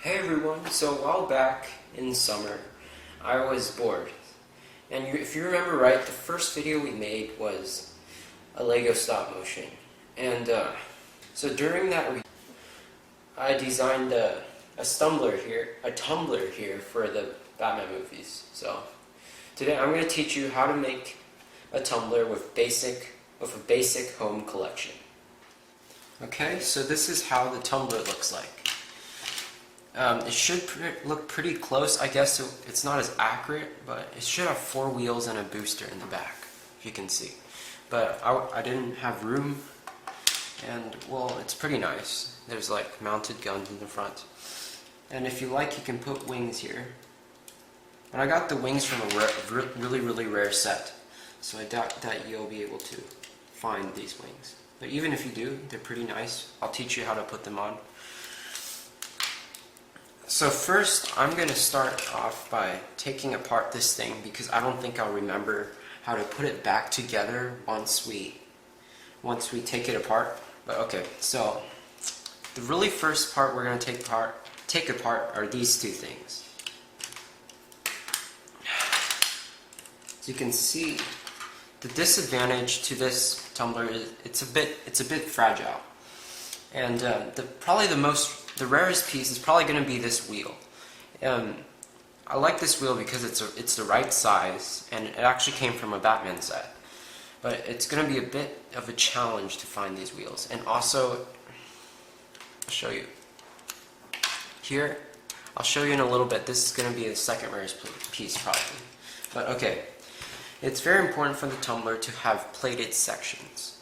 Hey everyone, so a while back in summer, I was bored. And if you remember right, the first video we made was a Lego stop motion. And so during that week, I designed a tumbler here for the Batman movies. So today I'm going to teach you how to make a tumbler with a basic home collection. Okay, so this is how the tumbler looks like. It should look pretty close. I guess it's not as accurate, but it should have 4 wheels and a booster in the back, if you can see. But I didn't have room, and well, it's pretty nice. There's like mounted guns in the front. And if you like, you can put wings here. But I got the wings from a really rare set, so I doubt that you'll be able to find these wings. But even if you do, they're pretty nice. I'll teach you how to put them on. So first, I'm going to start off by taking apart this thing because I don't think I'll remember how to put it back together once we take it apart. But okay, so the really first part we're going to take apart are these two things. As you can see, the disadvantage to this tumbler is it's a bit fragile, and the rarest piece is probably going to be this wheel. I like this wheel because it's the right size, and it actually came from a Batman set. But it's going to be a bit of a challenge to find these wheels. And also, I'll show you. Here, I'll show you in a little bit. This is going to be the second rarest piece probably. But okay, it's very important for the tumbler to have plated sections.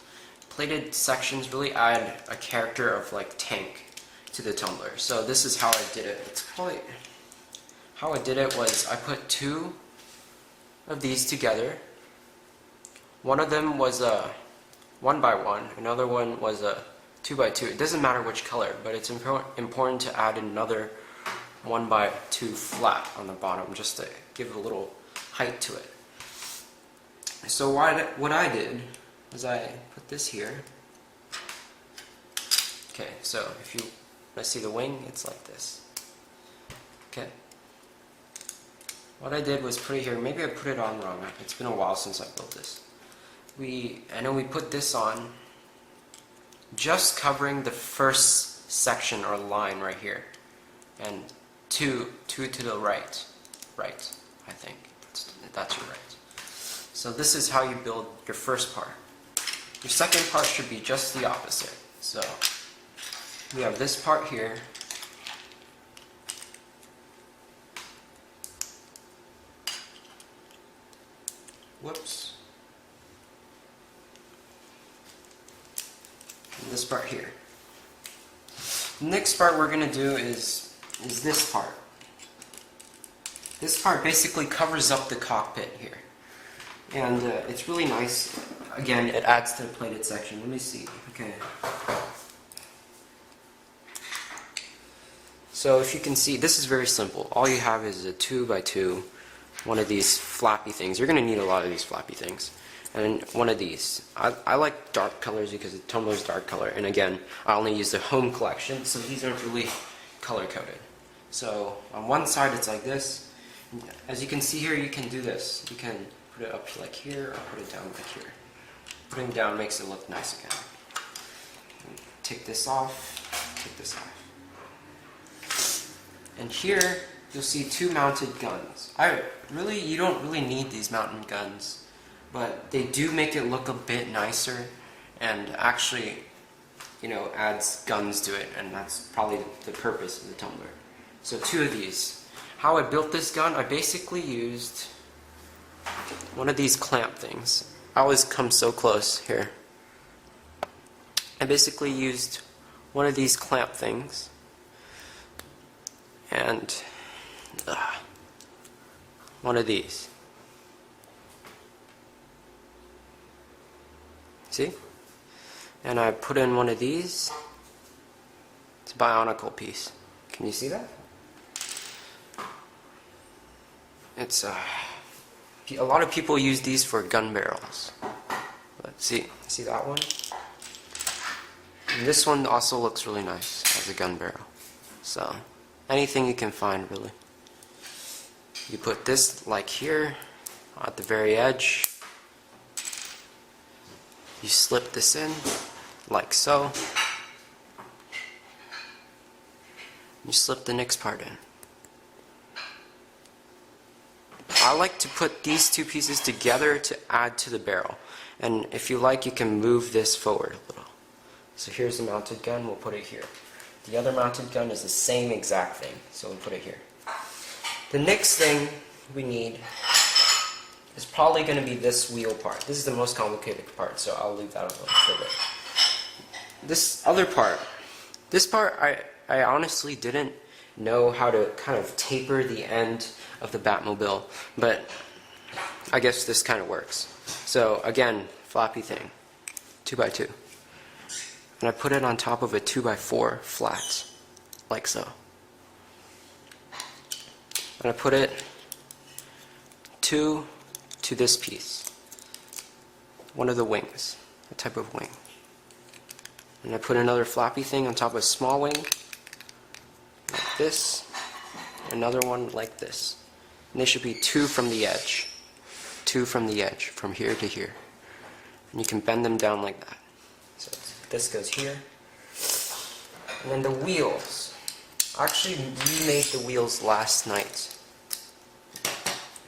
Plated sections really add a character of like tank to the tumbler. So this is how I did it. How I did it was I put 2 of these together. One of them was a 1x1, another one was a 2x2. It doesn't matter which color, but it's important to add another 1x2 flat on the bottom just to give a little height to it. So what I did was I put this here. Okay, so if you see the wing, it's like this. Okay. What I did was put it here. Maybe I put it on wrong. It's been a while since I built this. I know we put this on just covering the first section or line right here, and two to the right, I think that's your right. So this is how you build your first part. Your second part should be just the opposite. So we have this part here. Whoops. And this part here. The next part we're going to do is this part. This part basically covers up the cockpit here. And it's really nice. Again, it adds to the plated section. Let me see. Okay. So if you can see, this is very simple. All you have is a 2x2, one of these flappy things. You're going to need a lot of these flappy things. And one of these. I like dark colors because the tumbler is dark color. And again, I only use the home collection, so these aren't really color coded. So on one side it's like this. As you can see here, you can do this. You can put it up like here or put it down like here. Putting it down makes it look nice again. Take this off, take this off. And here, you'll see 2 mounted guns. You don't really need these mounted guns, but they do make it look a bit nicer, and actually, adds guns to it, and that's probably the purpose of the tumbler. So 2 of these. How I built this gun, I basically used one of these clamp things. I always come so close here. I basically used one of these clamp things. And one of these. See? And I put in one of these. It's a bionicle piece. Can you see that? It's a lot of people use these for gun barrels. Let's see that one? And this one also looks really nice as a gun barrel. So anything you can find really. You put this like here at the very edge. You slip this in like so. You slip the next part in. I like to put these two pieces together to add to the barrel. And if you like, you can move this forward a little. So here's the mounted gun, we'll put it here. The other mounted gun is the same exact thing, so we'll put it here. The next thing we need is probably going to be this wheel part. This is the most complicated part, so I'll leave that alone for a bit. This other part, I honestly didn't know how to kind of taper the end of the Batmobile, but I guess this kind of works. So again, flappy thing, 2x2. And I put it on top of a 2x4 flat, like so. And I put it to this piece, one of the wings, a type of wing. And I put another flappy thing on top of a small wing, like this, another one like this. And they should be two from the edge, from here to here. And you can bend them down like that. So this goes here. And then the wheels. Actually, we made the wheels last night.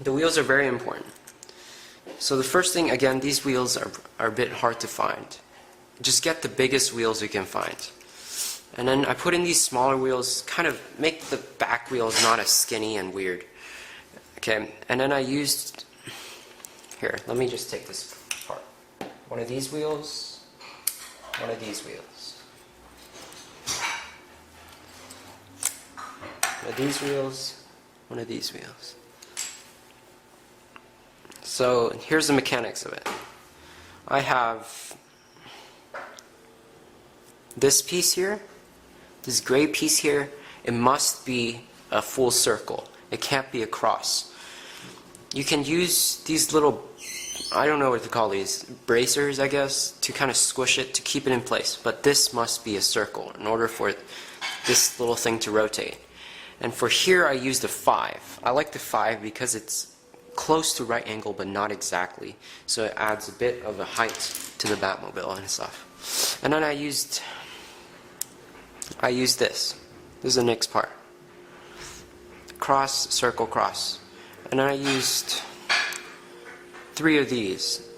The wheels are very important. So the first thing, again, these wheels are a bit hard to find. Just get the biggest wheels you can find. And then I put in these smaller wheels, kind of make the back wheels not as skinny and weird. Okay, and then I used, here, let me just take this apart. One of these wheels, one of these wheels. One of these wheels, one of these wheels. So here's the mechanics of it. I have this piece here, this gray piece here. It must be a full circle. It can't be a cross. You can use these little, I don't know what to call these, bracers I guess, to kind of squish it to keep it in place. But this must be a circle in order for this little thing to rotate. And for here I used a 5. I like the 5 because it's close to right angle but not exactly. So it adds a bit of a height to the Batmobile and stuff. And then I used this. This is the next part. Cross, circle, cross. And then I used 3 of these.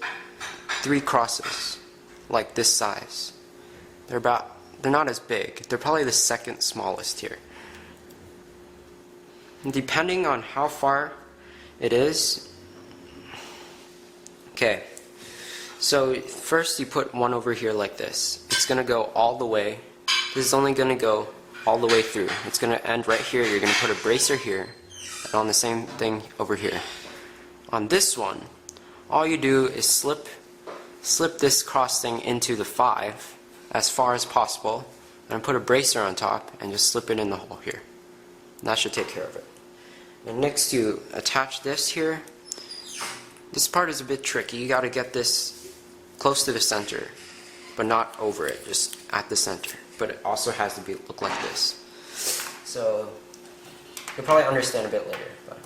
3 crosses. Like this size. They're not as big. They're probably the second smallest here. And depending on how far it is. Okay. So first you put one over here like this. It's going to go all the way. This is only going to go all the way through. It's going to end right here. You're going to put a bracer here. And on the same thing over here. On this one, all you do is slip this cross thing into the 5 as far as possible. And put a bracer on top and just slip it in the hole here. And that should take care of it. And next you attach this here. This part is a bit tricky. You got to get this close to the center, but not over it, just at the center. But it also has to look like this. So you'll probably understand a bit later. But